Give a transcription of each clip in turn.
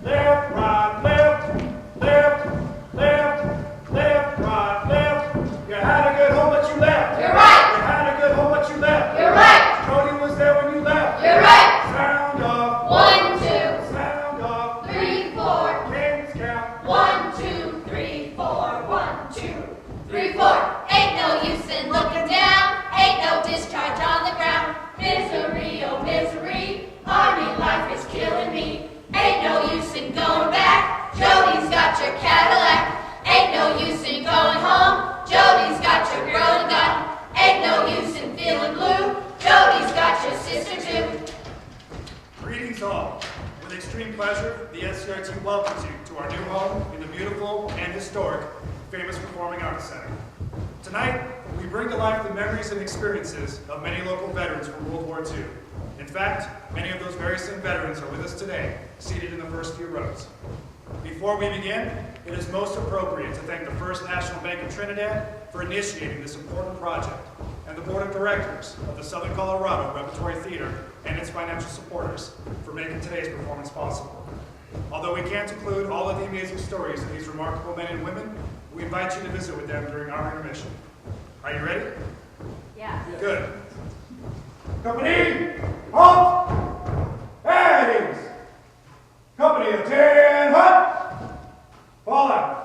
Left, right, left, left, left, left, right, left. You had a good home, but you left. You're right. You had a good home, but you left. You're right. Jody was there when you left. You're right. Sound off. 1, 2, Sound off. 3, 4. Kings count. 1, 2, 3, 4. 1, 2, 3, 4. Ain't no use in looking down. Ain't no discharge on the ground. Misery, oh misery. Army life is killing me. Ain't no use in going back. Jody's got your Cadillac. Ain't no use in going home. Jody's got your girl and gun. Ain't no use in feeling blue. Jody's got your sister too. Greetings all. With extreme pleasure, the SCRT welcomes you to our new home in the beautiful and historic Famous Performing Arts Center. Tonight, we bring to life the memories and experiences of many local veterans from World War II. In fact, many of those very same veterans are with us today, seated in the first few rows. Before we begin, it is most appropriate to thank the First National Bank of Trinidad for initiating this important project, and the Board of Directors of the Southern Colorado Repertory Theater and its financial supporters for making today's performance possible. Although we can't include all of the amazing stories of these remarkable men and women, we invite you to visit with them during our intermission. Are you ready? Yeah. Good. Company, halt! Headings! Company of 10, hut! Fall out.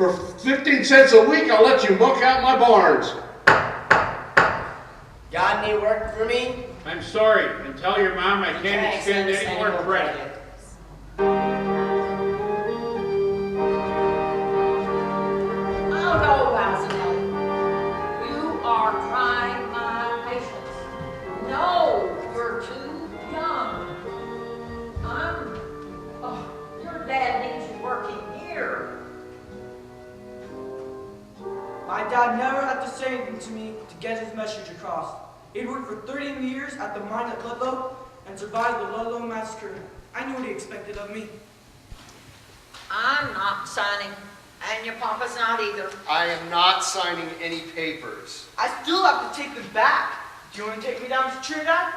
For 15 cents a week, I'll let you muck out my barns. Got any work for me? I'm sorry, and tell your mom I can't extend any more credit. My dad never had to say anything to me to get his message across. He'd worked for 30 years at the mine at Ludlow and survived the Ludlow massacre. I knew what he expected of me. I'm not signing. And your papa's not either. I am not signing any papers. I still have to take them back. Do you want to take me down to Trinidad?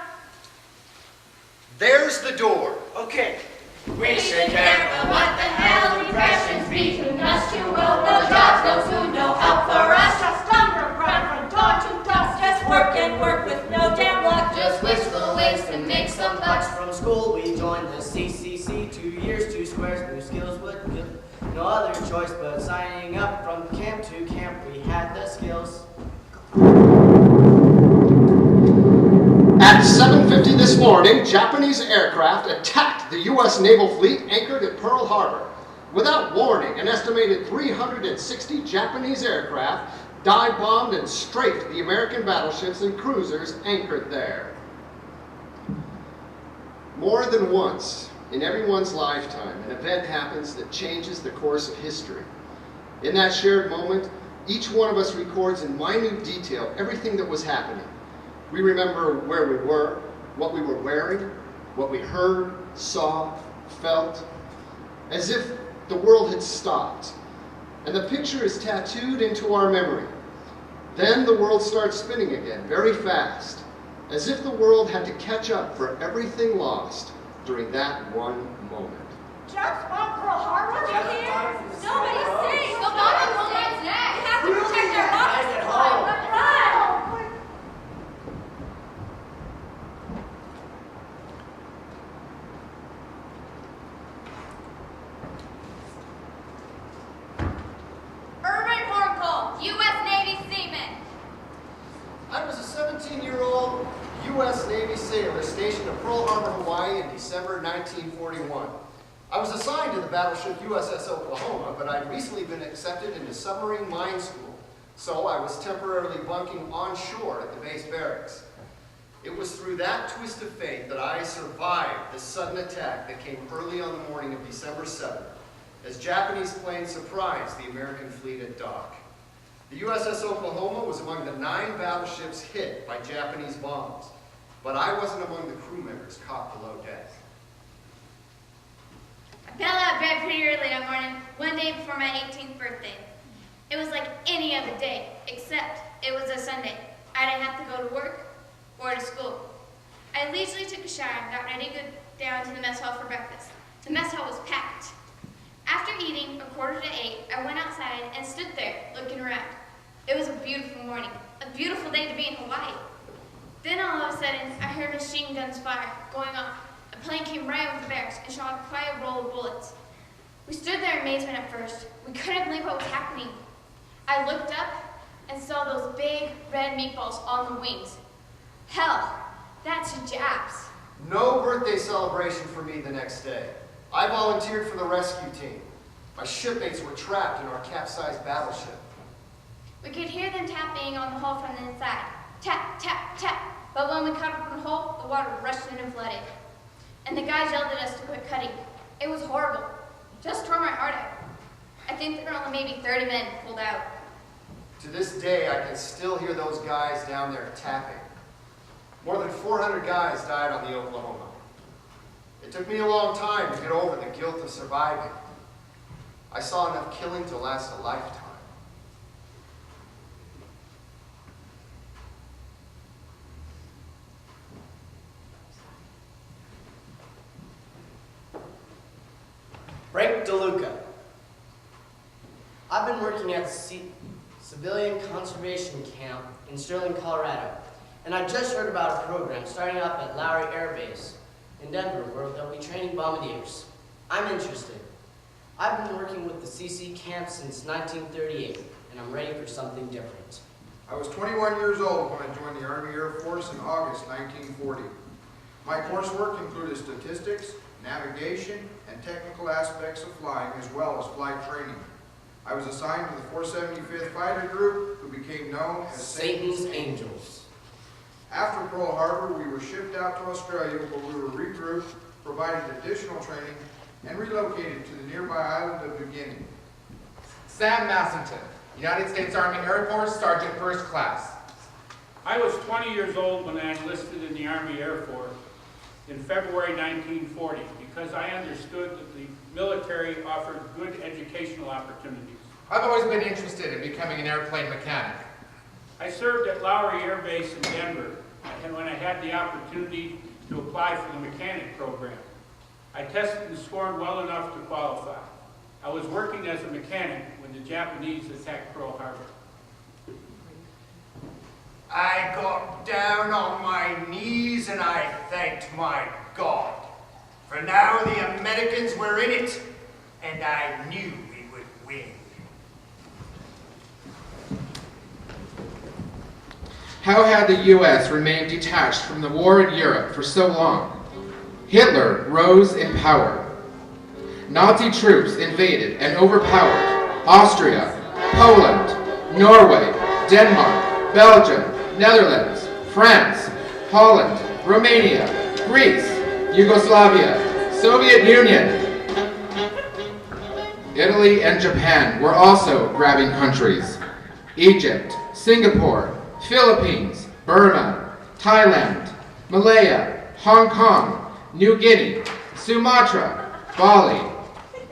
There's the door. Okay. We should care, but what the hell? Impressions between us two will no jobs, no food, no help for us. Just underground from dawn to dusk. Just work and work with no damn luck. Just wishful ways to make some bucks. From school we joined the CCC. 2 years, 2 squares, new skills would give. No other choice but signing up. From camp to camp we had the skills. At 7:50 this morning, Japanese aircraft attacked the U.S. naval fleet anchored at Pearl Harbor. Without warning, an estimated 360 Japanese aircraft dive-bombed and strafed the American battleships and cruisers anchored there. More than once in everyone's lifetime, an event happens that changes the course of history. In that shared moment, each one of us records in minute detail everything that was happening. We remember where we were, what we were wearing, what we heard, saw, felt, as if the world had stopped. And the picture is tattooed into our memory. Then the world starts spinning again, very fast, as if the world had to catch up for everything lost during that one moment. Just on Pearl Harbor, Just here? far from the Nobody's roads. safe. The bombing will next. We have to protect our Guys office at supply. home. But run! Urban Horncoal, U.S. Navy seaman. I was a 17-year-old U.S. Navy sailor stationed at Pearl Harbor, Hawaii in December 1941. I was assigned to the battleship USS Oklahoma, but I'd recently been accepted into submarine mine school, so I was temporarily bunking on shore at the base barracks. It was through that twist of fate that I survived the sudden attack that came early on the morning of December 7th, as Japanese planes surprised the American fleet at dock. The USS Oklahoma was among the 9 battleships hit by Japanese bombs, but I wasn't among the crew members caught below deck. I fell out of bed pretty early that morning, one day before my 18th birthday. It was like any other day, except it was a Sunday. I didn't have to go to work or to school. I leisurely took a shower and got ready to go down to the mess hall for breakfast. The mess hall was packed. After eating a 7:45, I went outside and stood there looking around. It was a beautiful morning, a beautiful day to be in Hawaii. Then all of a sudden, I heard machine guns fire going off. A plane came right over the barracks and shot a quiet roll of bullets. We stood there in amazement at first. We couldn't believe what was happening. I looked up and saw those big red meatballs on the wings. Hell, that's the Japs. No birthday celebration for me the next day. I volunteered for the rescue team. My shipmates were trapped in our capsized battleship. We could hear them tapping on the hull from the inside. Tap, tap, tap. But when we cut open the hull, the water rushed in and flooded. And the guys yelled at us to quit cutting. It was horrible. Just tore my heart out. I think there were only maybe 30 men pulled out. To this day, I can still hear those guys down there tapping. More than 400 guys died on the Oklahoma. It took me a long time to get over the guilt of surviving. I saw enough killing to last a lifetime. Frank DeLuca. I've been working at the Civilian Conservation Camp in Sterling, Colorado, and I just heard about a program starting up at Lowry Air Base in Denver where they'll be training bombardiers. I'm interested. I've been working with the CC camp since 1938, and I'm ready for something different. I was 21 years old when I joined the Army Air Force in August 1940. My coursework included statistics, navigation, and technical aspects of flying, as well as flight training. I was assigned to the 475th Fighter Group, who became known as Satan's Angels. After Pearl Harbor, we were shipped out to Australia, where we were regrouped, provided additional training, and relocated to the nearby island of New Guinea. Sam Massington, United States Army Air Force, Sergeant First Class. I was 20 years old when I enlisted in the Army Air Force in February 1940 because I understood that the military offered good educational opportunities. I've always been interested in becoming an airplane mechanic. I served at Lowry Air Base in Denver, and when I had the opportunity to apply for the mechanic program, I tested and scored well enough to qualify. I was working as a mechanic when the Japanese attacked Pearl Harbor. I got down on my knees and I thanked my God. For now the Americans were in it, and I knew we would win. How had the U.S. remained detached from the war in Europe for so long? Hitler rose in power. Nazi troops invaded and overpowered Austria, Poland, Norway, Denmark, Belgium, Netherlands, France, Holland, Romania, Greece, Yugoslavia, Soviet Union. Italy and Japan were also grabbing countries. Egypt, Singapore, Philippines, Burma, Thailand, Malaya, Hong Kong, New Guinea, Sumatra, Bali,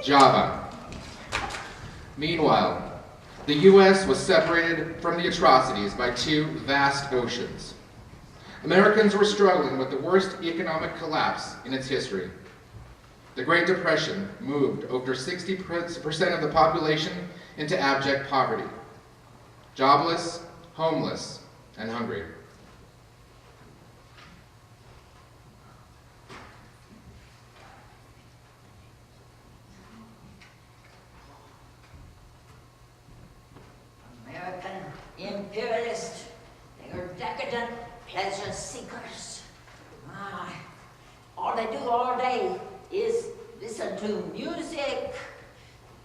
Java. Meanwhile, the U.S. was separated from the atrocities by two vast oceans. Americans were struggling with the worst economic collapse in its history. The Great Depression moved over 60% of the population into abject poverty, jobless, homeless, and hungry. American imperialists, they are decadent pleasure seekers. All they do all day is listen to music.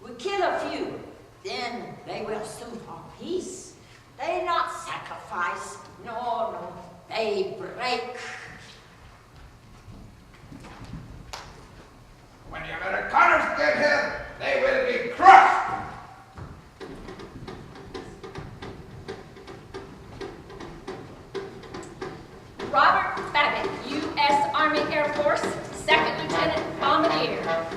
We kill a few, then they will sue for peace. They not sacrifice, no, they break. When the Amerikaners get here, they will be crushed. Robert Babbitt, U.S. Army Air Force, 2nd Lieutenant Bombardier.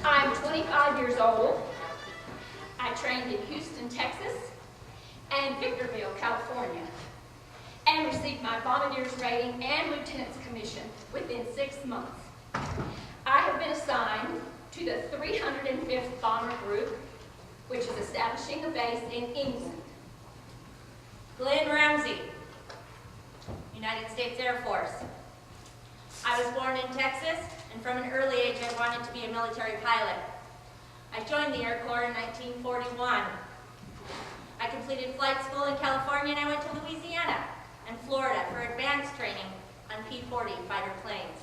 I'm 25 years old. I trained in Houston, Texas, and Victorville, California, and received my Bombardier's rating and Lieutenant's commission within 6 months. I have been assigned to the 305th Bomber Group, which is establishing a base in England. Glenn Ramsey, United States Air Force. I was born in Texas, and from an early age I wanted to be a military pilot. I joined the Air Corps in 1941. I completed flight school in California, and I went to Louisiana and Florida for advanced training on P-40 fighter planes.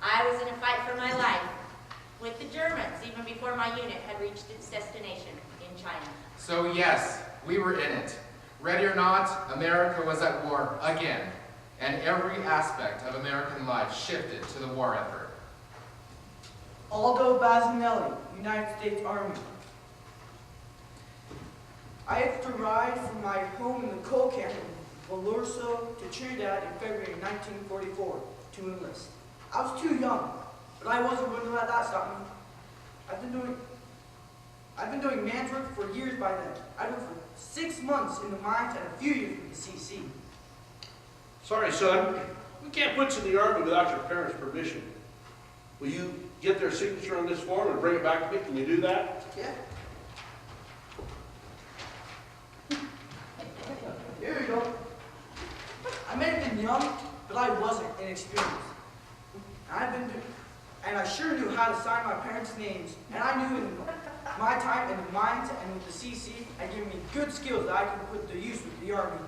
I was in a fight for my life with the Germans even before my unit had reached its destination in China. So yes, we were in it. Ready or not, America was at war again, and every aspect of American life shifted to the war effort. Aldo Basinelli, United States Army. I had to ride from my home in the coal camp in Valorso to Trinidad in February 1944 to enlist. I was too young, but I wasn't going to let that stop me. I've been doing man's work for years by then. I worked for 6 months in the mines and a few years with the CC. Sorry, son. We can't put you in the Army without your parents' permission. Will you get their signature on this form and bring it back to me? Can you do that? Yeah. Here we go. I may have been young, but I wasn't inexperienced. And I sure knew how to sign my parents' names. And I knew in my time in the mines and with the CC had given me good skills that I could put to use with the Army.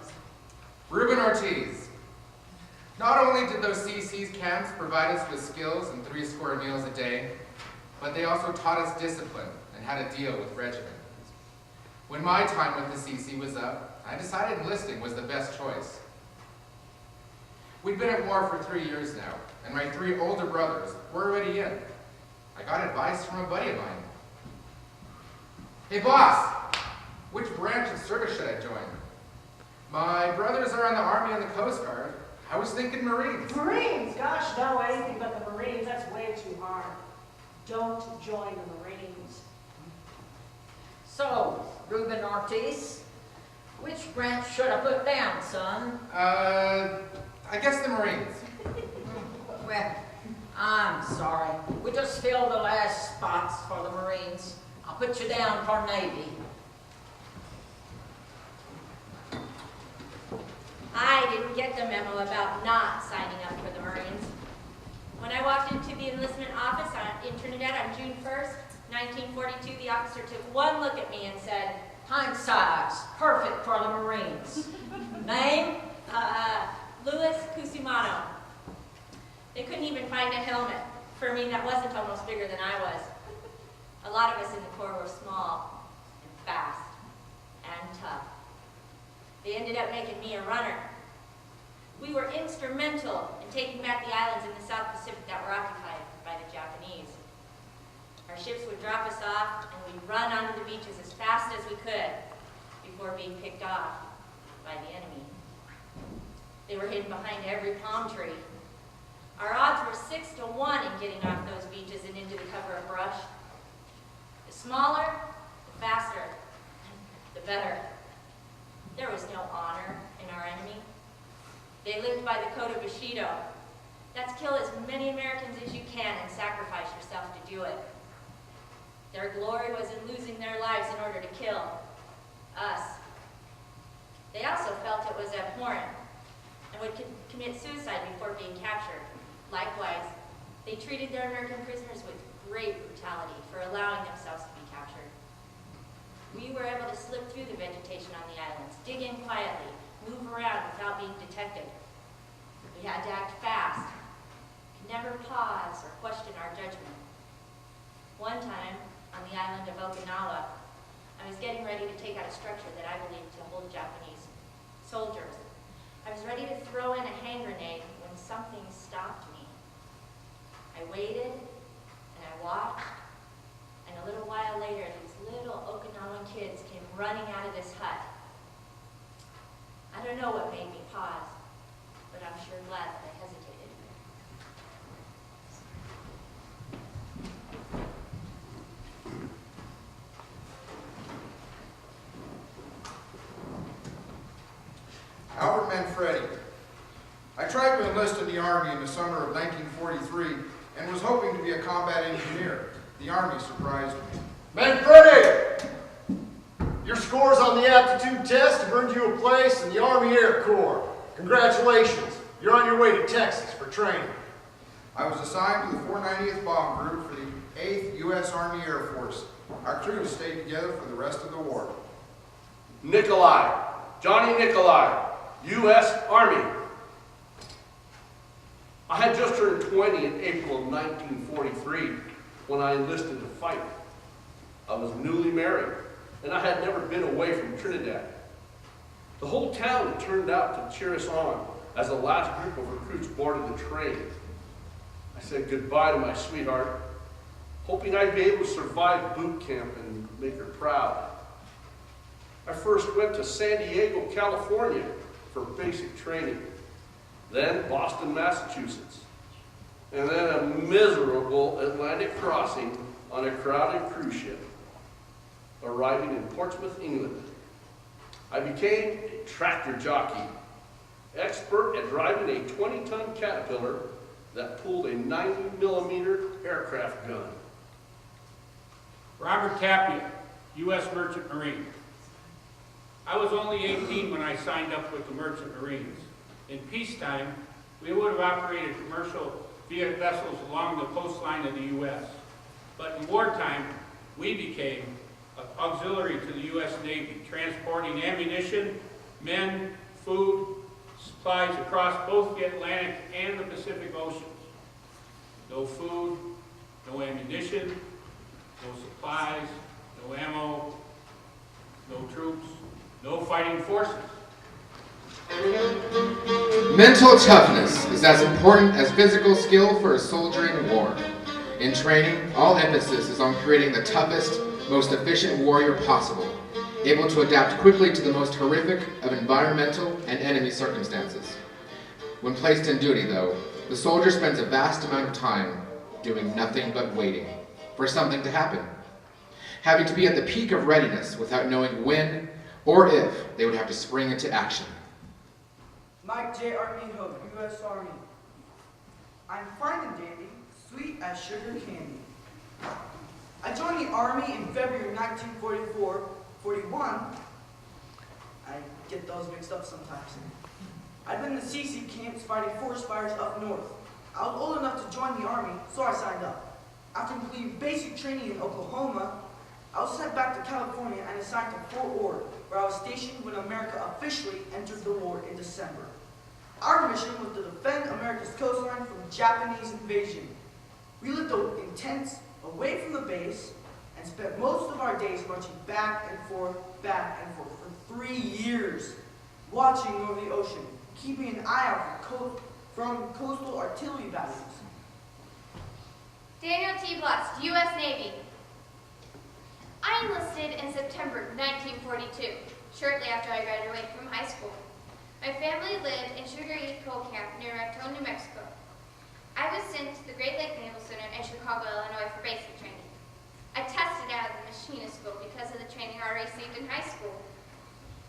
Ruben Ortiz. Not only did those CC's camps provide us with skills and 3 square meals a day, but they also taught us discipline and how to deal with regiment. When my time with the CC was up, I decided enlisting was the best choice. We'd been at war for 3 years now, and my 3 older brothers were already in. I got advice from a buddy of mine. Hey boss, which branch of service should I join? My brothers are in the Army and the Coast Guard. I was thinking Marines. Marines? Gosh, no, anything but the Marines. That's way too hard. don't join the Marines. So, Ruben Ortiz, which branch should I put down, son? I guess the Marines. Well, I'm sorry. We just filled the last spots for the Marines. I'll put you down for Navy. I didn't get the memo about not signing up for the Marines. When I walked into the enlistment office in Trinidad on June 1st, 1942, the officer took one look at me and said, Hindsight's perfect for the Marines. Name? Louis Cusimano. They couldn't even find a helmet for me that wasn't almost bigger than I was. A lot of us in the Corps were small and fast and tough. They ended up making me a runner. We were instrumental in taking back the islands in the South Pacific that were occupied by the Japanese. Our ships would drop us off and we'd run onto the beaches as fast as we could before being picked off by the enemy. They were hidden behind every palm tree. Our odds were 6 to 1 in getting off those beaches and into the cover of brush. The smaller, the faster, the better. There was no honor in our enemy. They lived by the code of Bushido. That's kill as many Americans as you can and sacrifice yourself to do it. Their glory was in losing their lives in order to kill us. They also felt it was abhorrent and would commit suicide before being captured. Likewise, they treated their American prisoners with great brutality for allowing themselves to be captured. We were able to slip through the vegetation on the islands, dig in quietly, move around without being detected. We had to act fast, could never pause or question our judgment. One time, on the island of Okinawa, I was getting ready to take out a structure that I believed to hold Japanese soldiers. I was ready to throw in a hand grenade when something stopped me. I waited, and I watched, and a little while later, these little Okinawan kids came running out of this hut. I don't know what made me pause, but I'm sure glad that I hesitated. Albert Manfredi. I tried to enlist in the Army in the summer of 1943 and was hoping to be a combat engineer. The Army surprised me. Manfredi! Your scores on the aptitude test have earned you a place in the Army Air Corps. Congratulations. You're on your way to Texas for training. I was assigned to the 490th Bomb Group for the 8th U.S. Army Air Force. Our crews stayed together for the rest of the war. Nikolai, Johnny Nikolai, U.S. Army. I had just turned 20 in April of 1943 when I enlisted to fight. I was newly married, and I had never been away from Trinidad. The whole town had turned out to cheer us on as the last group of recruits boarded the train. I said goodbye to my sweetheart, hoping I'd be able to survive boot camp and make her proud. I first went to San Diego, California for basic training, then Boston, Massachusetts, and then a miserable Atlantic crossing on a crowded cruise ship, arriving in Portsmouth, England. I became a tractor jockey, expert at driving a 20-ton Caterpillar that pulled a 90-millimeter aircraft gun. Robert Tapia, U.S. Merchant Marine. I was only 18 when I signed up with the Merchant Marines. In peacetime, we would have operated commercial vessels along the coastline of the U.S. But in wartime, we became auxiliary to the U.S. Navy, transporting ammunition, men, food, supplies across both the Atlantic and the Pacific Oceans. No food, no ammunition, no supplies, no ammo, no troops, no fighting forces. Mental toughness is as important as physical skill for a soldiering war. In training, all emphasis is on creating the toughest, most efficient warrior possible, able to adapt quickly to the most horrific of environmental and enemy circumstances. When placed in duty, though, the soldier spends a vast amount of time doing nothing but waiting. for something to happen, having to be at the peak of readiness without knowing when or if they would have to spring into action. Mike J. Armijo, U.S. Army. I'm fine and dandy, sweet as sugar candy. I joined the Army in February 1941. I get those mixed up sometimes. I'd been in the CC camps fighting forest fires up north. I was old enough to join the Army, so I signed up. After completing basic training in Oklahoma, I was sent back to California and assigned to Fort Ord, where I was stationed when America officially entered the war in December. Our mission was to defend America's coastline from Japanese invasion. We lived in tents away from the base and spent most of our days marching back and forth for 3 years, watching over the ocean, keeping an eye out from coastal artillery batteries. Daniel T. Blust, U.S. Navy. I enlisted in September 1942, shortly after I graduated from high school. My family lived in Sugar Eat Coal Camp near Raton, New Mexico. I was sent to the Great Lake Naval Center in Chicago, Illinois for basic training. I tested out of the machinist school because of the training I received in high school.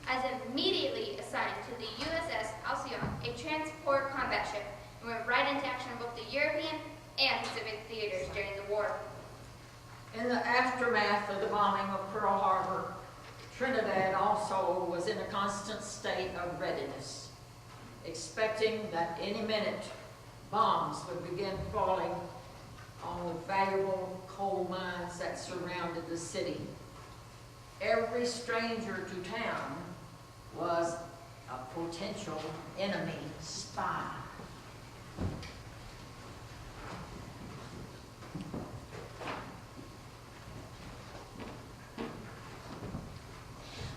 I was immediately assigned to the USS Halcyon, a transport combat ship, and went right into action on both the European and Pacific theaters during the war. In the aftermath of the bombing of Pearl Harbor, Trinidad also was in a constant state of readiness, expecting that any minute bombs would begin falling on the valuable coal mines that surrounded the city. Every stranger to town was a potential enemy spy.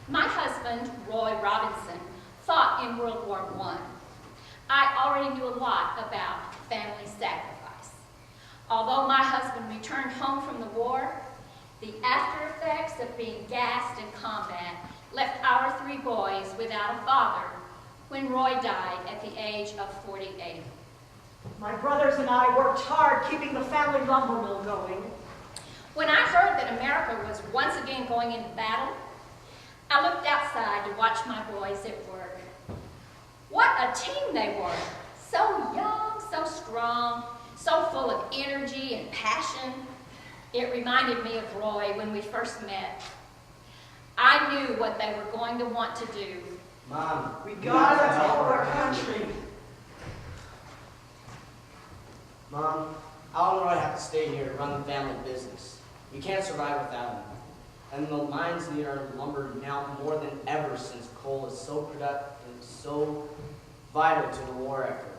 My husband, Roy Robinson, fought in World War I. I already knew a lot about family sacrifice. Although my husband returned home from the war, the after effects of being gassed in combat left our 3 boys without a father when Roy died at the age of 48. My brothers and I worked hard keeping the family lumber mill going. When I heard that America was once again going into battle, I looked outside to watch my boys at work. What a team they were. So young, so strong, so full of energy and passion. It reminded me of Roy when we first met. I knew what they were going to want to do. Mom, We gotta help our country. Mom, Al and Roy have to stay here to run the family business. We can't survive without them. And the mines need our lumber now more than ever since coal is so productive and so vital to the war effort.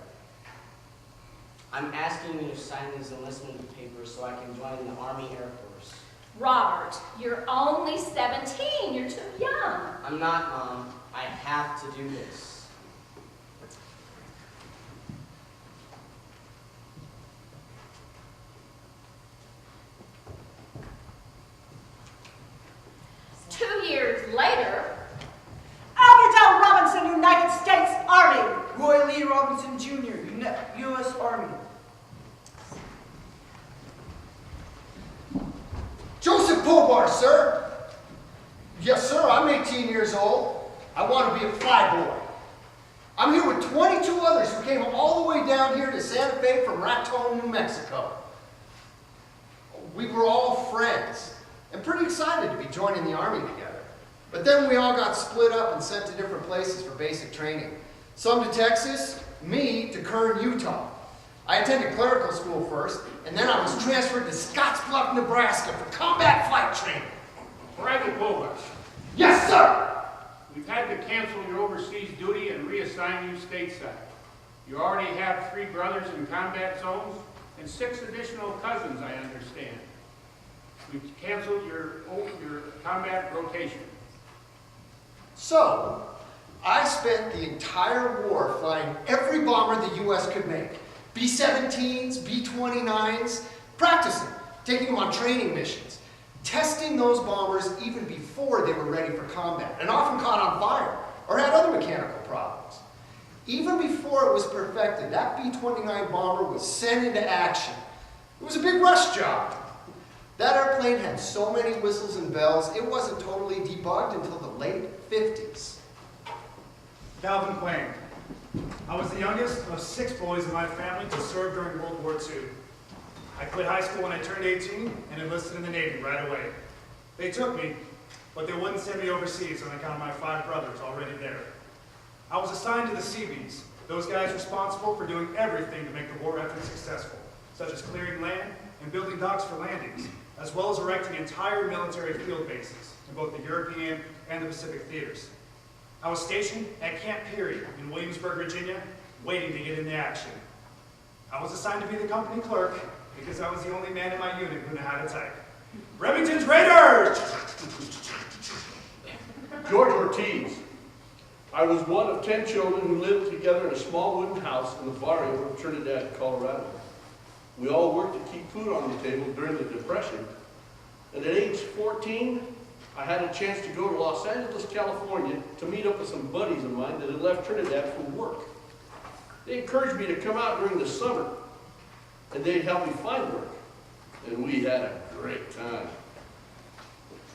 I'm asking you to sign these enlistment papers so I can join the Army Air Force. Robert, you're only 17. You're too young. I'm not, Mom. I have to do this. Later, Albert L. Robinson, United States Army. Roy Lee Robinson, Jr., U.S. Army. Joseph Pobar, sir. Yes, sir, I'm 18 years old. I want to be a flyboy. I'm here with 22 others who came all the way down here to Santa Fe from Raton, New Mexico. We were all friends and pretty excited to be joining the Army together. But then we all got split up and sent to different places for basic training. Some to Texas, me to Kern, Utah. I attended clerical school first, and then I was transferred to Scottsbluff, Nebraska for combat flight training. Private Bogas. Yes, sir! We've had to cancel your overseas duty and reassign you stateside. You already have 3 brothers in combat zones and 6 additional cousins, I understand. We've canceled your combat rotation. So, I spent the entire war flying every bomber the U.S. could make. B-17s, B-29s, practicing, taking them on training missions, testing those bombers even before they were ready for combat, and often caught on fire or had other mechanical problems. Even before it was perfected, that B-29 bomber was sent into action. It was a big rush job. That airplane had so many whistles and bells, it wasn't totally debugged until the late 50s. Calvin Quain. I was the youngest of 6 boys in my family to serve during World War II. I quit high school when I turned 18 and enlisted in the Navy right away. They took me, but they wouldn't send me overseas on account of my 5 brothers already there. I was assigned to the Seabees, those guys responsible for doing everything to make the war effort successful, such as clearing land and building docks for landings, as well as erecting entire military field bases in both the European and the Pacific theaters. I was stationed at Camp Peary in Williamsburg, Virginia, waiting to get into action. I was assigned to be the company clerk because I was the only man in my unit who knew how to type. Remington's Raiders! George Ortiz. I was one of 10 children who lived together in a small wooden house in the barrio of Trinidad, Colorado. We all worked to keep food on the table during the Depression. And at age 14, I had a chance to go to Los Angeles, California to meet up with some buddies of mine that had left Trinidad for work. They encouraged me to come out during the summer, and they'd help me find work. And we had a great time.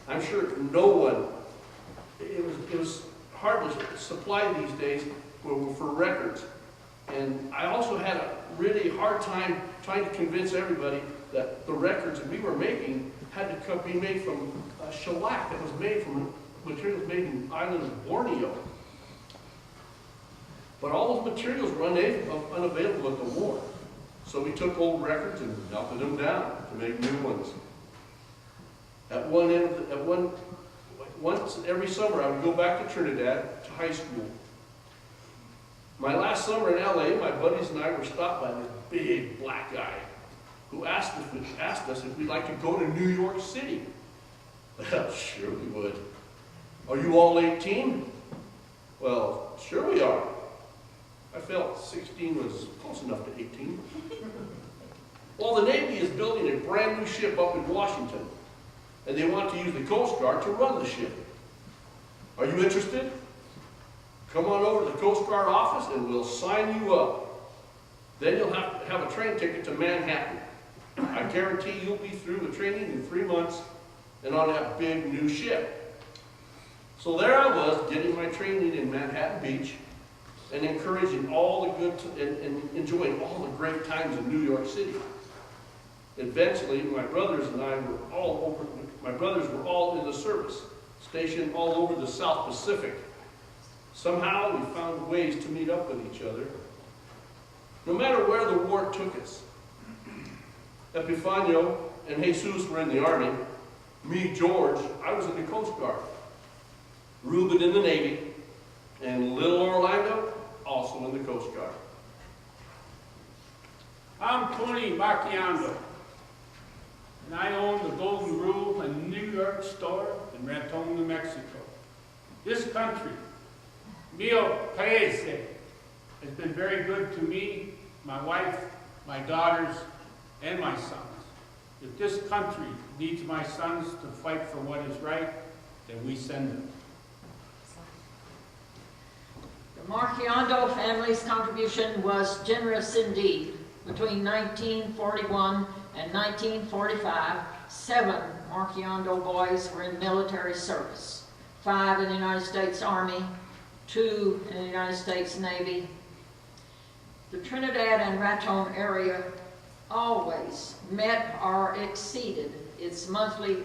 I'm sure no one, it was hard to supply these days for records. And I also had a really hard time trying to convince everybody that the records that we were making had to be made from shellac that was made from materials made in the island of Borneo. But all those materials were unavailable at the war. So we took old records and melted them down to make new ones. Once every summer I would go back to Trinidad to high school. My last summer in LA, my buddies and I were stopped by this big black guy who asked us if we'd like to go to New York City. Well, sure we would. Are you all 18? Well, sure we are. I felt 16 was close enough to 18. Well, the Navy is building a brand new ship up in Washington, and they want to use the Coast Guard to run the ship. Are you interested? Come on over to the Coast Guard office and we'll sign you up. Then you'll have to have a train ticket to Manhattan. I guarantee you'll be through the training in 3 months and on that big new ship. So there I was, getting my training in Manhattan Beach and encouraging all the and enjoying all the great times in New York City. Eventually, my brothers were all in the service, stationed all over the South Pacific. Somehow we found ways to meet up with each other, no matter where the war took us. Epifanio and Jesus were in the Army. Me, George, I was in the Coast Guard. Reuben in the Navy, and little Orlando also in the Coast Guard. I'm Tony Macchiando, and I own the Golden Rule, a New York store in Raton, New Mexico. This country, mio paese, has been very good to me, my wife, my daughters, and my sons. If this country needs my sons to fight for what is right, then we send them. The Marchiondo family's contribution was generous indeed. Between 1941 and 1945, 7 Marchiondo boys were in military service. 5 in the United States Army, 2 in the United States Navy. The Trinidad and Raton area always met or exceeded its monthly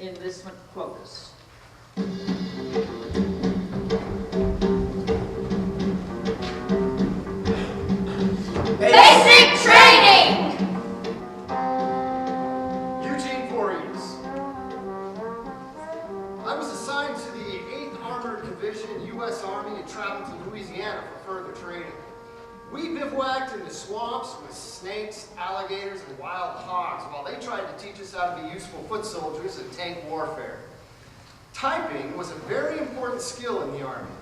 enlistment quotas. Basic training! Eugene Voorhees. I was assigned to the 8th Armored Division, U.S. Army, and traveled to Louisiana for further training. We bivouacked in the swamps with snakes, alligators, and wild hogs while they tried to teach us how to be useful foot soldiers in tank warfare. Typing was a very important skill in the Army.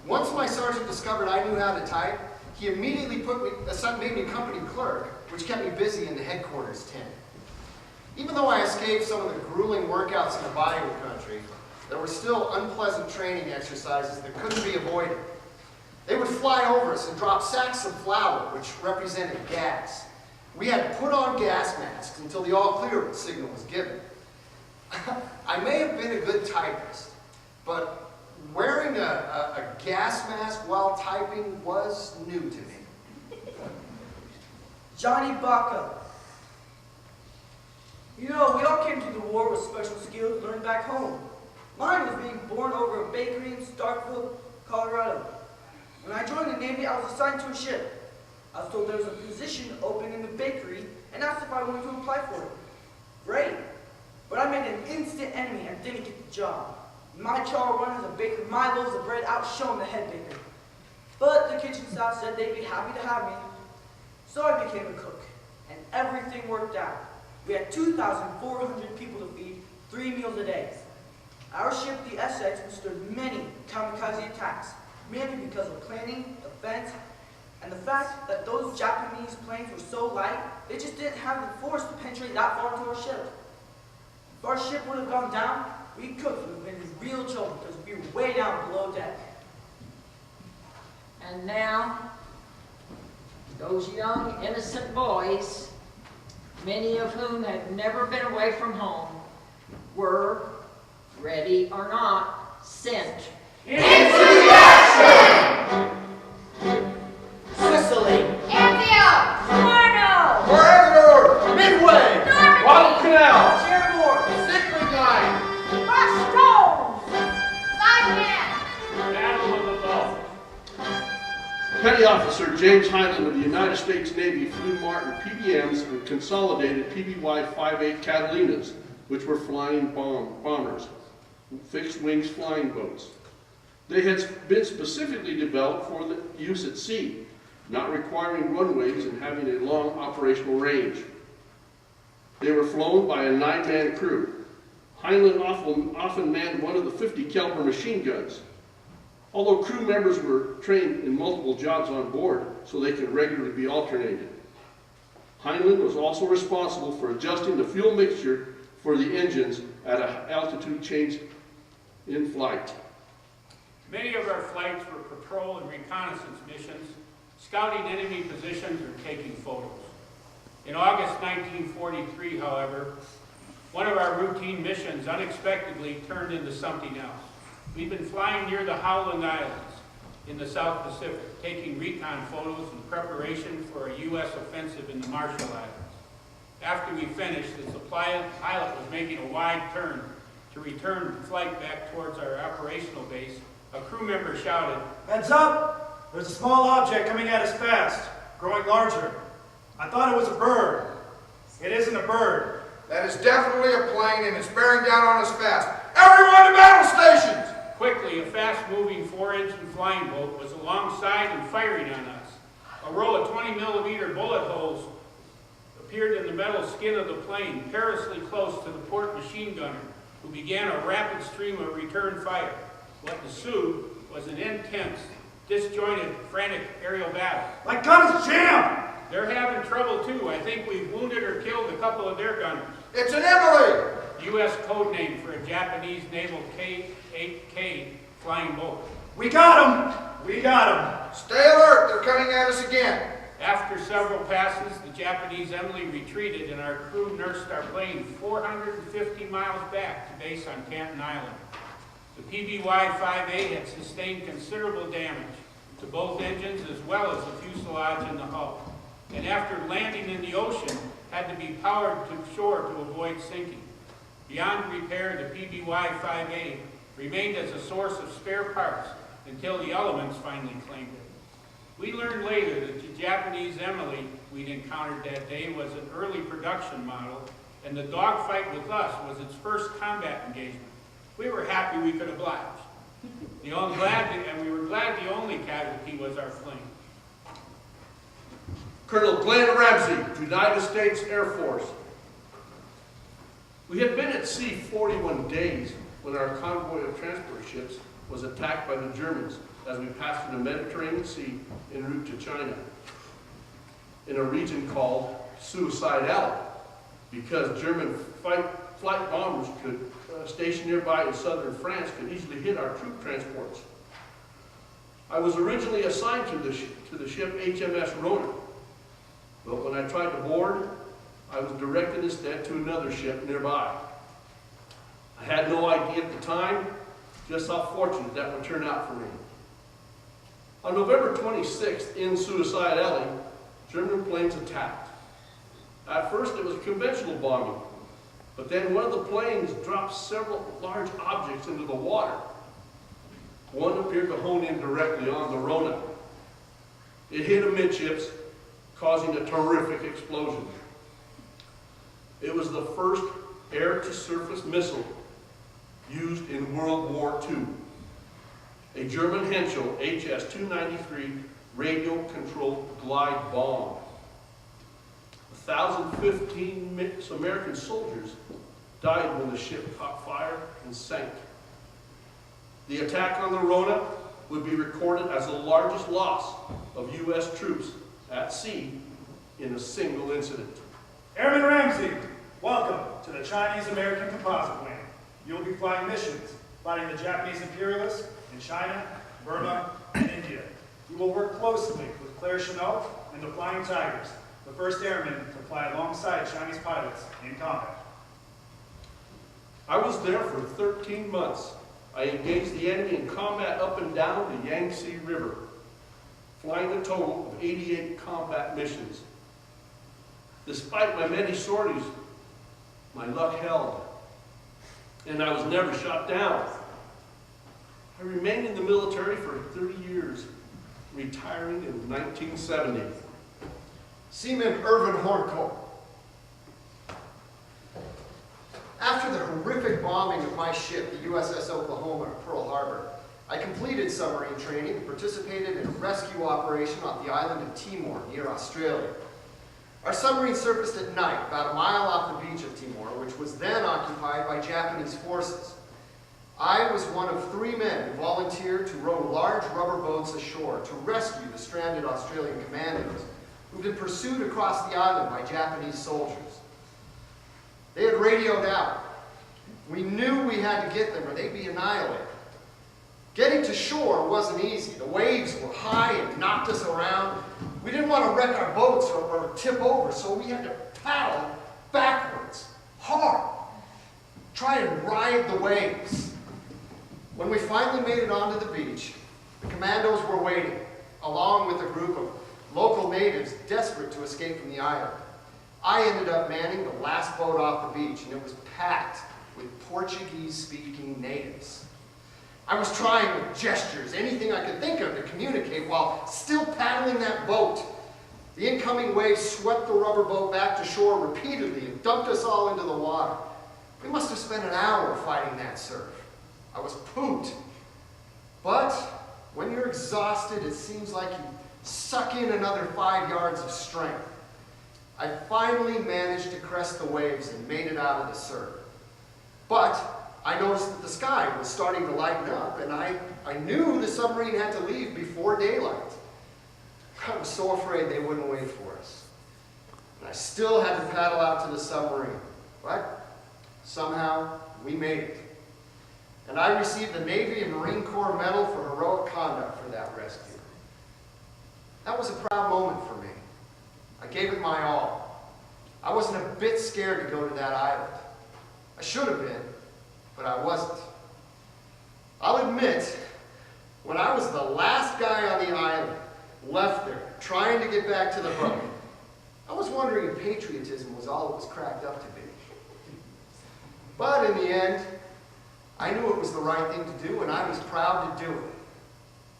Once my sergeant discovered I knew how to type, he immediately made me company clerk, which kept me busy in the headquarters tent. Even though I escaped some of the grueling workouts in the bayou country, there were still unpleasant training exercises that couldn't be avoided. They would fly over us and drop sacks of flour, which represented gas. We had to put on gas masks until the all-clear signal was given. I may have been a good typist, but wearing a gas mask while typing was new to me. Johnny Baca. You know, we all came to the war with special skills learned back home. Mine was being born over a bakery in Starkville, Colorado. When I joined the Navy, I was assigned to a ship. I was told there was a position open in the bakery and asked if I wanted to apply for it. Great. But I made an instant enemy and didn't get the job. My char run as a baker, my loaves of bread outshone the head baker. But the kitchen staff said they'd be happy to have me. So I became a cook, and everything worked out. We had 2,400 people to feed, 3 meals a day. Our ship, the Essex, withstood many kamikaze attacks, mainly because of planning, defense, and the fact that those Japanese planes were so light, they just didn't have the force to penetrate that far into our ship. If our ship would have gone down, we cooks would have been in real trouble because we were way down below deck. And now, those young, innocent boys, many of whom had never been away from home, were, ready or not, sent into action! Sicily, Antioch! Florida, Corregidor! Midway! Guadalcanal! Cherbourg! Citrigine! Bastogne! Saipan! Battle of the Gulf. Petty Officer James Highland of the United States Navy flew Martin PBMs and consolidated PBY-58 Catalinas, which were flying bombers, fixed-wings flying boats. They had been specifically developed for the use at sea, not requiring runways and having a long operational range. They were flown by a 9-man crew. Highland often manned one of the 50 caliber machine guns. Although crew members were trained in multiple jobs on board so they could regularly be alternated. Heinlein was also responsible for adjusting the fuel mixture for the engines at an altitude change in flight. Many of our flights were patrol and reconnaissance missions, scouting enemy positions or taking photos. In August 1943, however, one of our routine missions unexpectedly turned into something else. We'd been flying near the Howland Islands in the South Pacific, taking recon photos in preparation for a U.S. offensive in the Marshall Islands. After we finished, as the pilot was making a wide turn to return flight back towards our operational base, a crew member shouted, Heads up! There's a small object coming at us fast, growing larger. I thought it was a bird. It isn't a bird. That is definitely a plane, and it's bearing down on us fast. Everyone to battle stations! Quickly, a fast-moving 4-engine flying boat was alongside and firing on us. A row of 20-millimeter bullet holes appeared in the metal skin of the plane, perilously close to the port machine gunner, who began a rapid stream of return fire. What ensued was an intense, disjointed, frantic aerial battle. My gun is jammed! They're having trouble too. I think we've wounded or killed a couple of their gunners. It's an Emily! U.S. code name for a Japanese naval K-8K flying boat. We got him! We got him! Stay alert, they're coming at us again. After several passes, the Japanese Emily retreated and our crew nursed our plane 450 miles back to base on Canton Island. The PBY-5A had sustained considerable damage to both engines as well as the fuselage and the hull, and after landing in the ocean, had to be powered to shore to avoid sinking. Beyond repair, the PBY-5A remained as a source of spare parts until the elements finally claimed it. We learned later that the Japanese Emily we'd encountered that day was an early production model, and the dogfight with us was its first combat engagement. We were happy we could oblige. We were glad the only casualty was our plane. Colonel Glenn Ramsey, United States Air Force. We had been at sea 41 days when our convoy of transport ships was attacked by the Germans as we passed through the Mediterranean Sea en route to China in a region called Suicide Alley, because German flight bombers stationed nearby in southern France could easily hit our troop transports. I was originally assigned to the ship HMS Rona. But when I tried to board, I was directed instead to another ship nearby. I had no idea at the time just how fortunate that would turn out for me. On November 26th in Suicide Alley, German planes attacked. At first it was conventional bombing, but then one of the planes dropped several large objects into the water. One appeared to hone in directly on the Rona. It hit amidships, causing a terrific explosion. It was the first air-to-surface missile used in World War II. A German Henschel HS-293 radio-controlled glide bomb. 1,015 American soldiers died when the ship caught fire and sank. The attack on the Rona would be recorded as the largest loss of U.S. troops at sea in a single incident. Airman Ramsey, welcome to the Chinese-American Composite Wing. You will be flying missions, fighting the Japanese imperialists in China, Burma, and India. You will work closely with Claire Chenot and the Flying Tigers, the first airmen to fly alongside Chinese pilots in combat. I was there for 13 months. I engaged the enemy in combat up and down the Yangtze River, flying a total of 88 combat missions. Despite my many sorties, my luck held, and I was never shot down. I remained in the military for 30 years, retiring in 1970. Seaman Irvin Horncoat. After the horrific bombing of my ship, the USS Oklahoma at Pearl Harbor, I completed submarine training and participated in a rescue operation off the island of Timor, near Australia. Our submarine surfaced at night, about a mile off the beach of Timor, which was then occupied by Japanese forces. I was one of 3 men who volunteered to row large rubber boats ashore to rescue the stranded Australian commandos who'd been pursued across the island by Japanese soldiers. They had radioed out. We knew we had to get them or they'd be annihilated. Getting to shore wasn't easy. The waves were high and knocked us around. We didn't want to wreck our boats or tip over, so we had to paddle backwards, hard, try and ride the waves. When we finally made it onto the beach, the commandos were waiting, along with a group of local natives desperate to escape from the island. I ended up manning the last boat off the beach, and it was packed with Portuguese-speaking natives. I was trying with gestures, anything I could think of to communicate while still paddling that boat. The incoming waves swept the rubber boat back to shore repeatedly and dumped us all into the water. We must have spent an hour fighting that surf. I was pooped. But when you're exhausted, it seems like you suck in another 5 yards of strength. I finally managed to crest the waves and made it out of the surf. But I noticed that the sky was starting to lighten up, and I knew the submarine had to leave before daylight. I was so afraid they wouldn't wait for us. And I still had to paddle out to the submarine. But somehow we made it. And I received the Navy and Marine Corps Medal for heroic conduct for that rescue. That was a proud moment for me. I gave it my all. I wasn't a bit scared to go to that island. I should have been, but I wasn't. I'll admit, when I was the last guy on the island, left there, trying to get back to the boat, I was wondering if patriotism was all it was cracked up to be. But in the end, I knew it was the right thing to do, and I was proud to do it.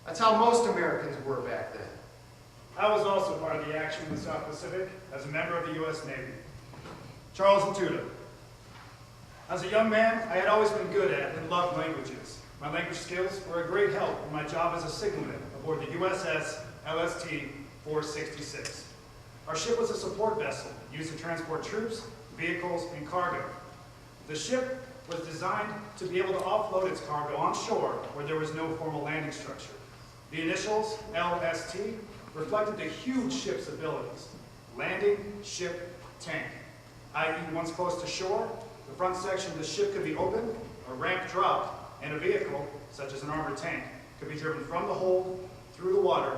That's how most Americans were back then. I was also part of the action in the South Pacific as a member of the U.S. Navy. Charles Latuda. As a young man, I had always been good at and loved languages. My language skills were a great help in my job as a signalman aboard the USS LST-466. Our ship was a support vessel used to transport troops, vehicles, and cargo. The ship was designed to be able to offload its cargo on shore where there was no formal landing structure. The initials, LST, reflected the huge ship's abilities: landing, ship, tank. i.e., once close to shore, the front section of the ship could be opened, a ramp dropped, and a vehicle, such as an armored tank, could be driven from the hold, through the water,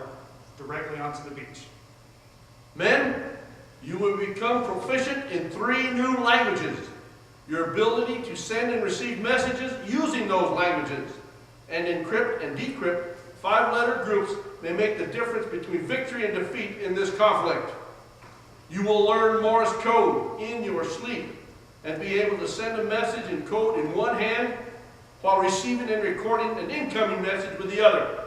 directly onto the beach. Men, You will become proficient in 3 new languages. Your ability to send and receive messages using those languages and encrypt and decrypt 5-letter groups may make the difference between victory and defeat in this conflict. You will learn Morse code in your sleep and be able to send a message in code in one hand while receiving and recording an incoming message with the other.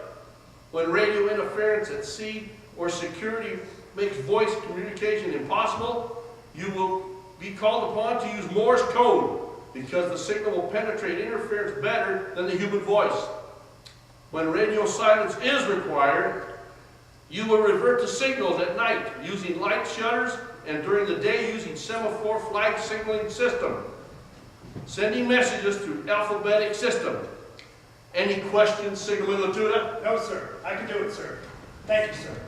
When radio interference at sea or security makes voice communication impossible, you will be called upon to use Morse code because the signal will penetrate interference better than the human voice. When radio silence is required, you will revert to signals at night using light shutters and during the day using semaphore flag signaling system. Sending messages through alphabetic system. Any questions, Signalman Latuda? No, sir. I can do it, sir. Thank you, sir.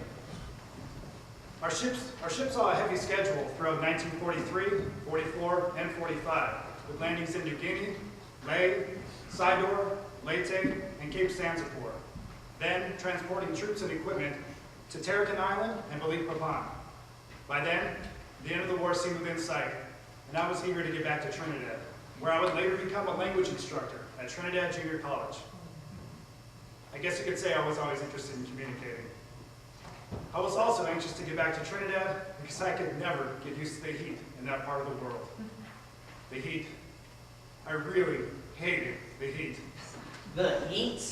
Our ship saw a heavy schedule throughout 1943, 44, and 45, with landings in New Guinea, Lae, Sidor, Leyte, and Cape Sanzapor, then transporting troops and equipment to Tarragon Island and Balikpapan. By then, the end of the war seemed within sight, and I was eager to get back to Trinidad, where I would later become a language instructor at Trinidad Junior College. I guess you could say I was always interested in communicating. I was also anxious to get back to Trinidad because I could never get used to the heat in that part of the world. The heat. I really hated the heat. The heat?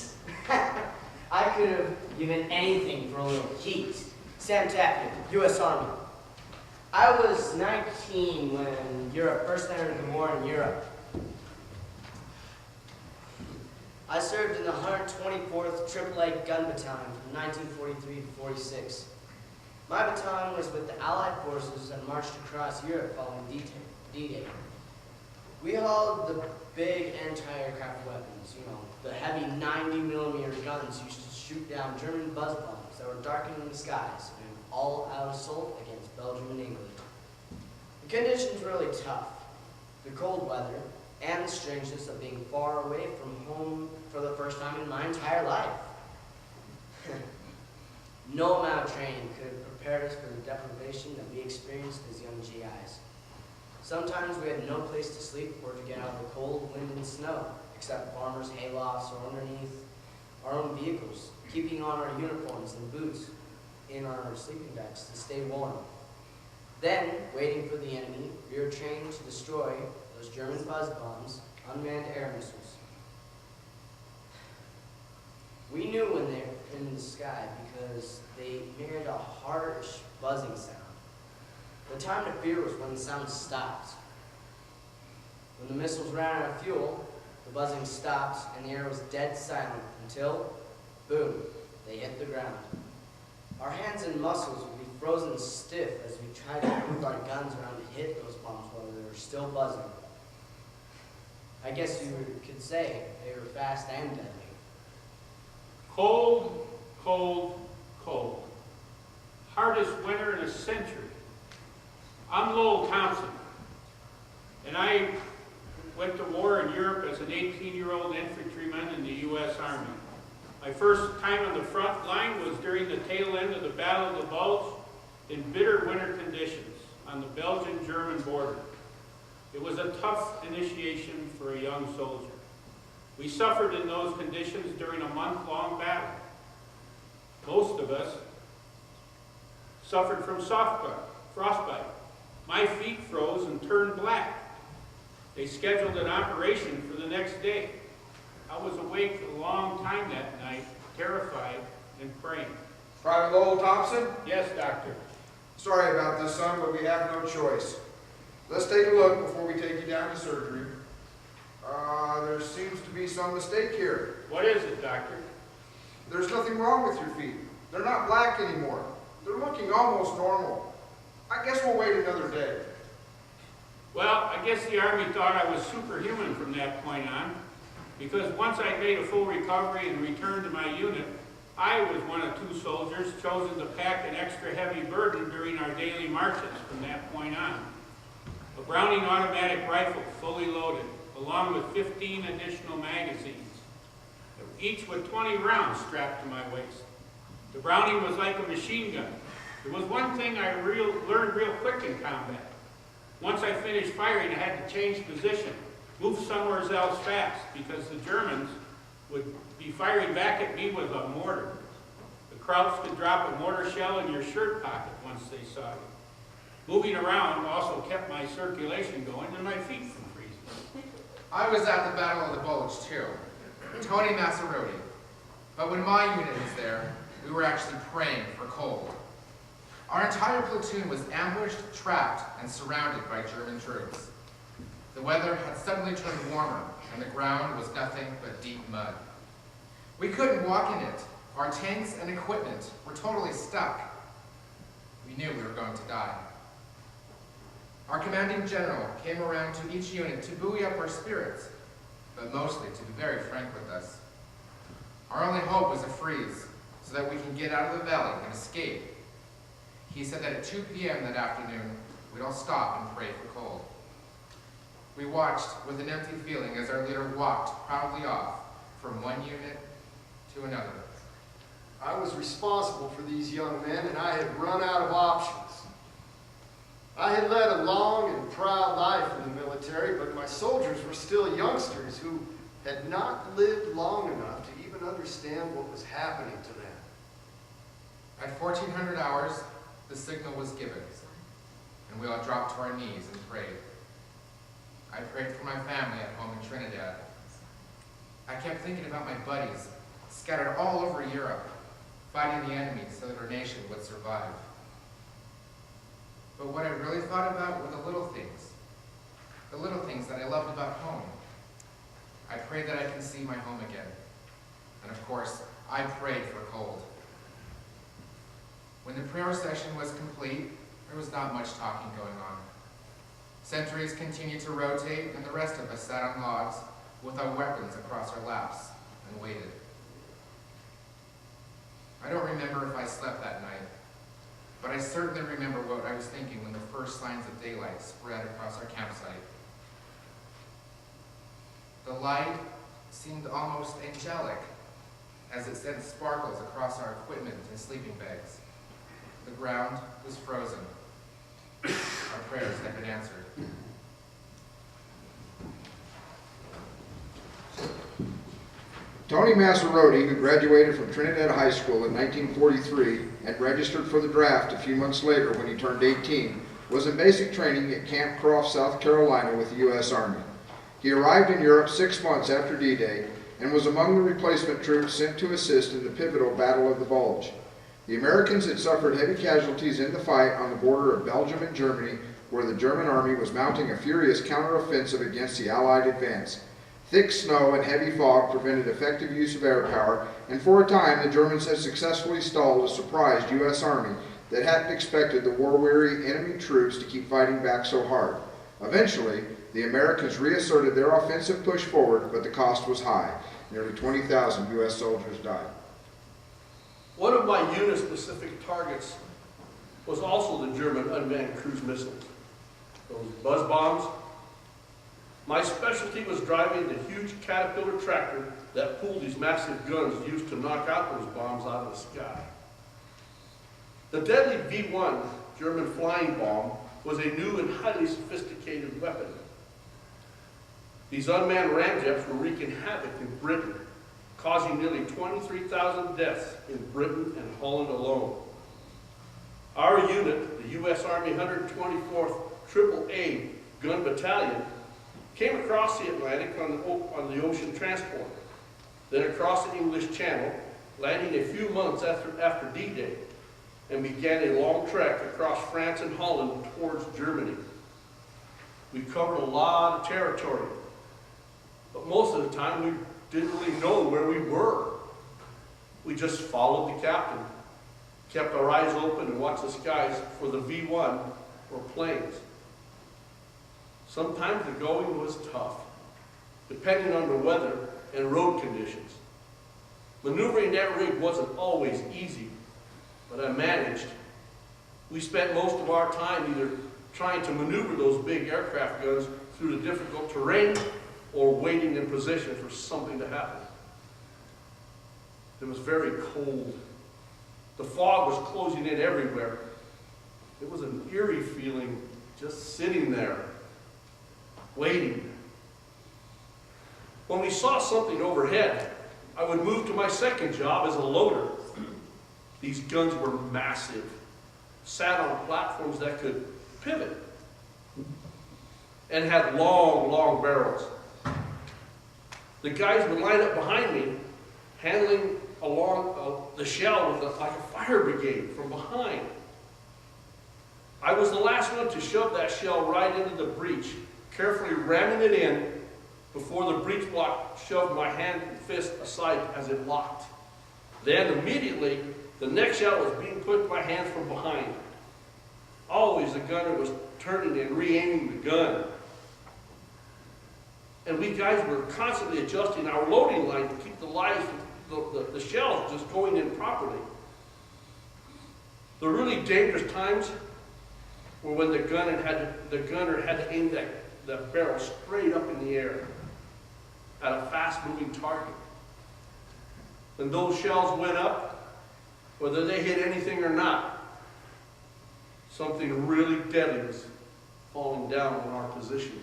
I could have given anything for a little heat. Sam Tappan, U.S. Army. I was 19 when Europe first entered the war in Europe. I served in the 124th AAA Gun Battalion from 1943 to 46. My battalion was with the Allied forces and marched across Europe following D-Day. We hauled the big anti-aircraft weapons, the heavy 90mm guns used to shoot down German buzz bombs that were darkening the skies in an all-out assault against Belgium and England. The conditions were really tough. The cold weather and the strangeness of being far away from home for the first time in my entire life. No amount of training could have prepared us for the deprivation that we experienced as young GIs. Sometimes we had no place to sleep or to get out of the cold, wind, and snow, except farmers' haylofts or underneath our own vehicles, keeping on our uniforms and boots in our sleeping bags to stay warm. Then, waiting for the enemy, we were trained to destroy those German buzz bombs, unmanned air missiles. We knew when they were in the sky because they made a harsh buzzing sound. The time to fear was when the sound stopped. When the missiles ran out of fuel, the buzzing stopped and the air was dead silent until, boom, they hit the ground. Our hands and muscles would be frozen stiff as we tried to move our guns around to hit those bombs while they were still buzzing. I guess you could say they were fast and deadly. Cold, cold, cold. Hardest winter in a century. I'm Lowell Thompson, and I went to war in Europe as an 18-year-old infantryman in the U.S. Army. My first time on the front line was during the tail end of the Battle of the Bulge in bitter winter conditions on the Belgian-German border. It was a tough initiation for a young soldier. We suffered in those conditions during a month-long battle. Most of us suffered from frostbite. My feet froze and turned black. They scheduled an operation for the next day. I was awake a long time that night, terrified and praying. Private Lowell Thompson? Yes, Doctor. Sorry about this, son, but we have no choice. Let's take a look before we take you down to surgery. There seems to be some mistake here. What is it, Doctor? There's nothing wrong with your feet. They're not black anymore. They're looking almost normal. I guess we'll wait another day. Well, I guess the Army thought I was superhuman from that point on, because once I made a full recovery and returned to my unit, I was one of 2 soldiers chosen to pack an extra heavy burden during our daily marches from that point on. A Browning automatic rifle, fully loaded, along with 15 additional magazines, each with 20 rounds strapped to my waist. The Browning was like a machine gun, There was one thing I learned real quick in combat. Once I finished firing, I had to change position, move somewhere else fast, because the Germans would be firing back at me with a mortar. The Krauts could drop a mortar shell in your shirt pocket once they saw you. Moving around also kept my circulation going and my feet from freezing. I was at the Battle of the Bulge too, Tony Masseroti. But when my unit was there, we were actually praying for cold. Our entire platoon was ambushed, trapped, and surrounded by German troops. The weather had suddenly turned warmer, and the ground was nothing but deep mud. We couldn't walk in it. Our tanks and equipment were totally stuck. We knew we were going to die. Our commanding general came around to each unit to buoy up our spirits, but mostly to be very frank with us. Our only hope was a freeze, so that we can get out of the valley and escape. He said that at 2 p.m. that afternoon, we'd all stop and pray for cold. We watched with an empty feeling as our leader walked proudly off from one unit to another. I was responsible for these young men, and I had run out of options. I had led a long and proud life in the military, but my soldiers were still youngsters who had not lived long enough to even understand what was happening to them. At 1400 hours, the signal was given, and we all dropped to our knees and prayed. I prayed for my family at home in Trinidad. I kept thinking about my buddies, scattered all over Europe, fighting the enemy so that our nation would survive. But what I really thought about were the little things that I loved about home. I prayed that I can see my home again. And of course, I prayed for cold. When the prayer session was complete, there was not much talking going on. Sentries continued to rotate, and the rest of us sat on logs with our weapons across our laps and waited. I don't remember if I slept that night, but I certainly remember what I was thinking when the first signs of daylight spread across our campsite. The light seemed almost angelic as it sent sparkles across our equipment and sleeping bags. The ground was frozen. Our prayers had been answered. Tony Masseroti, who graduated from Trinidad High School in 1943 and registered for the draft a few months later when he turned 18, was in basic training at Camp Croft, South Carolina with the U.S. Army. He arrived in Europe 6 months after D-Day and was among the replacement troops sent to assist in the pivotal Battle of the Bulge. The Americans had suffered heavy casualties in the fight on the border of Belgium and Germany, where the German army was mounting a furious counteroffensive against the Allied advance. Thick snow and heavy fog prevented effective use of air power, and for a time the Germans had successfully stalled a surprised U.S. Army that hadn't expected the war-weary enemy troops to keep fighting back so hard. Eventually, the Americans reasserted their offensive push forward, but the cost was high. Nearly 20,000 U.S. soldiers died. One of my unit-specific targets was also the German unmanned cruise missiles, those buzz bombs. My specialty was driving the huge Caterpillar tractor that pulled these massive guns used to knock out those bombs out of the sky. The deadly V-1 German flying bomb was a new and highly sophisticated weapon. These unmanned ramjets were wreaking havoc in Britain, causing nearly 23,000 deaths in Britain and Holland alone. Our unit, the U.S. Army 124th AAA Gun Battalion, came across the Atlantic on the ocean transport, then across the English Channel, landing a few months after D-Day, and began a long trek across France and Holland towards Germany. We covered a lot of territory, but most of the time we didn't really know where we were. We just followed the captain, kept our eyes open and watched the skies for the V-1 or planes. Sometimes the going was tough, depending on the weather and road conditions. Maneuvering that rig wasn't always easy, but I managed. We spent most of our time either trying to maneuver those big aircraft guns through the difficult terrain or waiting in position for something to happen. It was very cold. The fog was closing in everywhere, It was an eerie feeling just sitting there, waiting. When we saw something overhead, I would move to my second job as a loader. These guns were massive, sat on platforms that could pivot, and had long, long barrels. The guys would line up behind me, handling along the shell with like a fire brigade from behind. I was the last one to shove that shell right into the breech, carefully ramming it in before the breech block shoved my hand and fist aside as it locked. Then immediately, the next shell was being put in my hands from behind. Always the gunner was turning and re-aiming the gun. And we guys were constantly adjusting our loading line to keep the shells just going in properly. The really dangerous times were when the gunner had to aim that barrel straight up in the air at a fast-moving target. When those shells went up, whether they hit anything or not, something really deadly was falling down on our position.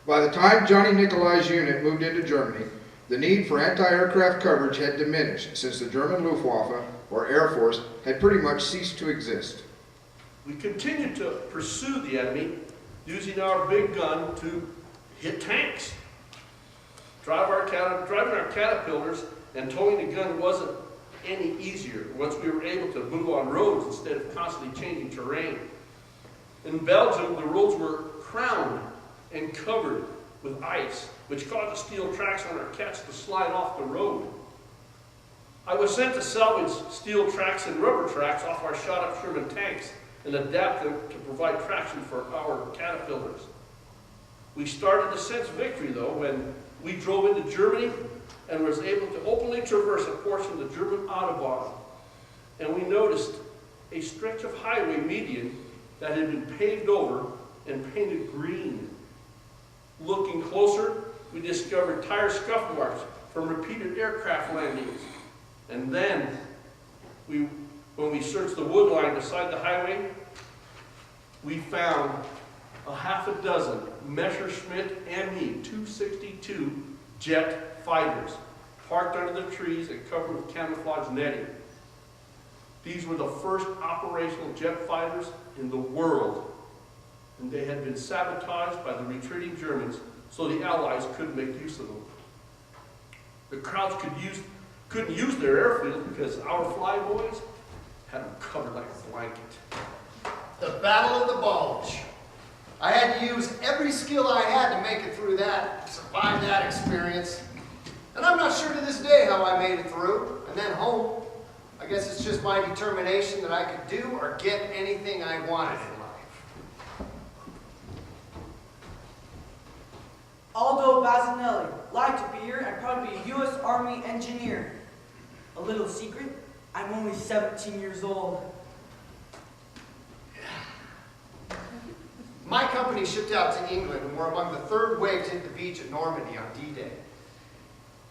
By the time Johnny Nikolai's unit moved into Germany, the need for anti-aircraft coverage had diminished since the German Luftwaffe, or Air Force, had pretty much ceased to exist. We continued to pursue the enemy using our big gun to hit tanks. Driving our Caterpillars and towing the gun wasn't any easier once we were able to move on roads instead of constantly changing terrain. In Belgium, the roads were crowned and covered with ice, which caused the steel tracks on our cats to slide off the road. I was sent to salvage steel tracks and rubber tracks off our shot-up Sherman tanks and adapt them to provide traction for our Caterpillars. We started to sense victory, though, when we drove into Germany and was able to openly traverse a portion of the German Autobahn. And we noticed a stretch of highway median that had been paved over and painted green. Looking closer, we discovered tire scuff marks from repeated aircraft landings. And then, when we searched the wood line beside the highway, we found a half a dozen Messerschmitt Me-262 jet fighters parked under the trees and covered with camouflage netting. These were the first operational jet fighters in the world, and they had been sabotaged by the retreating Germans so the Allies couldn't make use of them. The Krauts couldn't use their airfield because our flyboys had them covered like a blanket. The Battle of the Bulge. I had to use every skill I had to make it through that, survive that experience. And I'm not sure to this day how I made it through, and then home. I guess it's just my determination that I could do or get anything I wanted in life. Aldo Bazzanelli, like to be here and proud to be a U.S. Army engineer. A little secret, I'm only 17 years old. My company shipped out to England and were among the third wave to hit the beach at Normandy on D-Day.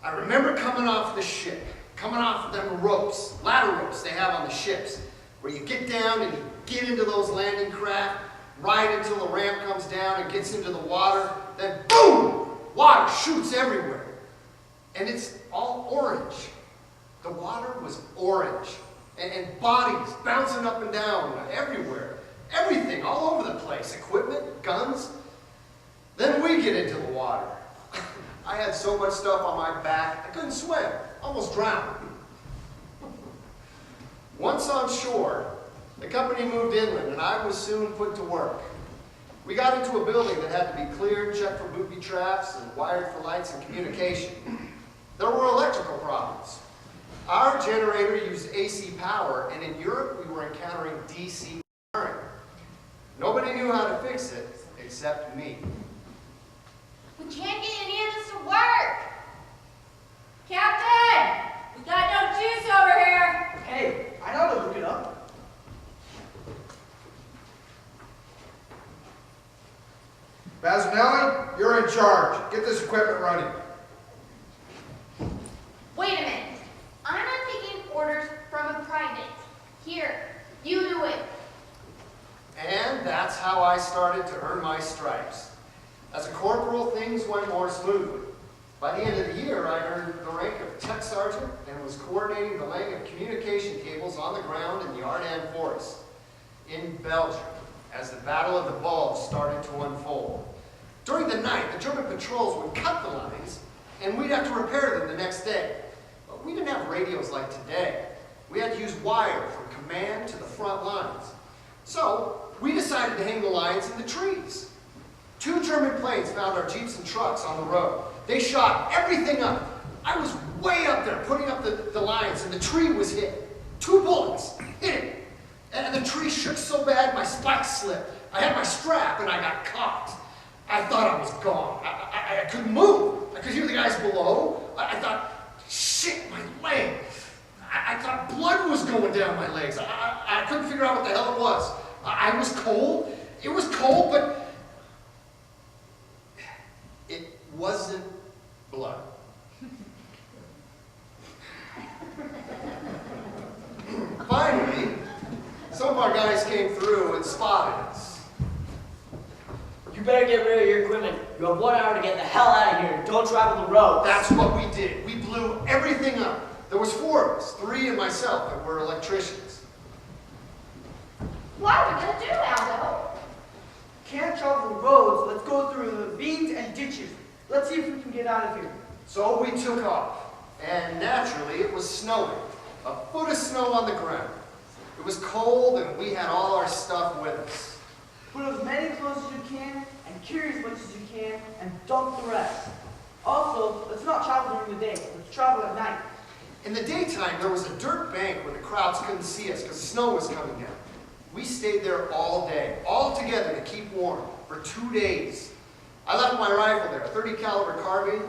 I remember coming off the ship, coming off them ropes, ladder ropes they have on the ships, where you get down and you get into those landing craft, ride until the ramp comes down and gets into the water, then boom! Water shoots everywhere. And it's all orange. The water was orange. And bodies bouncing up and down everywhere. Everything, all over the place. Equipment, guns. Then we get into the water. I had so much stuff on my back, I couldn't swim. Almost drowned. Once on shore, the company moved inland and I was soon put to work. We got into a building that had to be cleared, checked for booby traps, and wired for lights and communication. There were electrical problems. Our generator used AC power, and in Europe we were encountering DC current. Nobody knew how to fix it, except me. We can't get any of this to work. Captain, we got no juice over here. Hey, I know to look it up. Bazzanelli, you're in charge. Get this equipment running. Wait a minute. I'm not taking orders from a private. Here, you do it. And that's how I started to earn my stripes. As a corporal, things went more smoothly. By the end of the year, I earned the rank of tech sergeant and was coordinating the laying of communication cables on the ground in the Ardennes Forest in Belgium as the Battle of the Bulge started to unfold. During the night, the German patrols would cut the lines and we'd have to repair them the next day. But we didn't have radios like today. We had to use wire from command to the front lines. So we decided to hang the lines in the trees. 2 German planes found our jeeps and trucks on the road. They shot everything up. I was way up there putting up the lines and the tree was hit. 2 bullets hit it. And the tree shook so bad my spikes slipped. I had my strap and I got caught. I thought I was gone. I couldn't move. I could hear the guys below. I thought, shit, my leg. I thought blood was going down my legs. I couldn't figure out what the hell it was. I was cold. It was cold, but it wasn't blood. Finally, some of our guys came through and spotted us. You better get rid of your equipment. You have 1 hour to get the hell out of here. Don't travel the road. That's what we did. We blew everything up. There was 4 of us, 3 and myself, that were electricians. What are we gonna do, Aldo? Can't travel the roads. Let's go through the ravines and ditches. Let's see if we can get out of here. So we took off. And naturally, it was snowing. A foot of snow on the ground. It was cold and we had all our stuff with us. Put as many clothes as you can and carry as much as you can and dump the rest. Also, let's not travel during the day. Let's travel at night. In the daytime, there was a dirt bank where the crowds couldn't see us because snow was coming down. We stayed there all day, all together to keep warm, for 2 days. I left my rifle there, a .30 caliber carbine,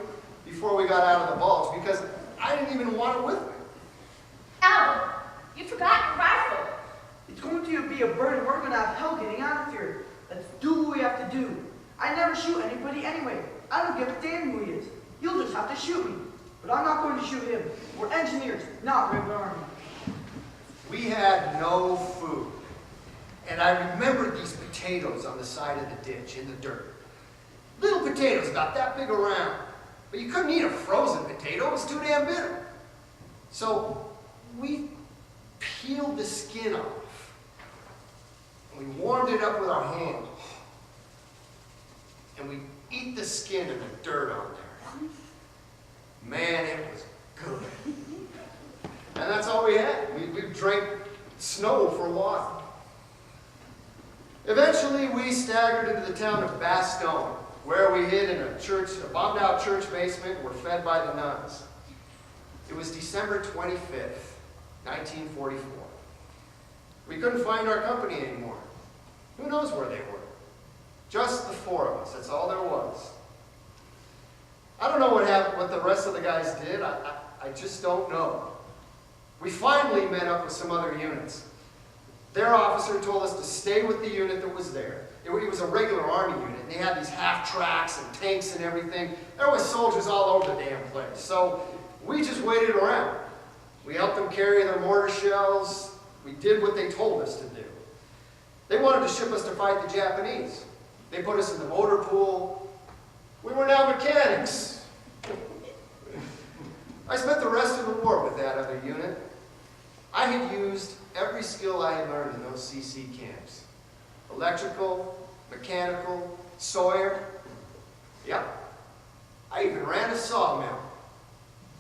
before we got out of the bulge because I didn't even want it with me. Aldo, you forgot your rifle. It's going to be a burden. We're going to have hell getting out of here. Let's do what we have to do. I never shoot anybody anyway. I don't give a damn who he is. He'll just have to shoot me. But I'm not going to shoot him. We're engineers, not regular army. We had no food. And I remembered these potatoes on the side of the ditch in the dirt. Little potatoes about that big around. But you couldn't eat a frozen potato. It was too damn bitter. So we peeled the skin off. And we warmed it up with our hand. And we eat the skin and the dirt on there. Man, it was good. And that's all we had. We drank snow for a while. Eventually, we staggered into the town of Bastogne, where we hid in a bombed-out church basement and were fed by the nuns. It was December 25th, 1944. We couldn't find our company anymore. Who knows where they were? Just the 4 of us. That's all there was. I don't know what happened, what the rest of the guys did. I just don't know. We finally met up with some other units. Their officer told us to stay with the unit that was there. It was a regular army unit, and they had these half-tracks and tanks and everything. There was soldiers all over the damn place. So we just waited around. We helped them carry their mortar shells. We did what they told us to do. They wanted to ship us to fight the Japanese. They put us in the motor pool. We were now mechanics. I spent the rest of the war with that other unit. I had used every skill I had learned in those CC camps. Electrical, mechanical, Sawyer. Yep. I even ran a sawmill.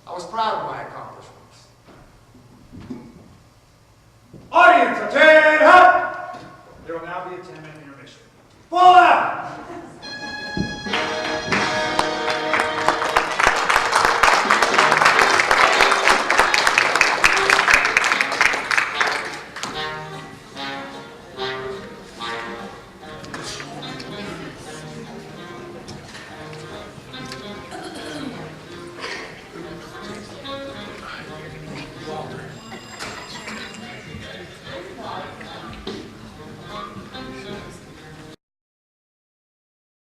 I was proud of my accomplishments. Audience, attend!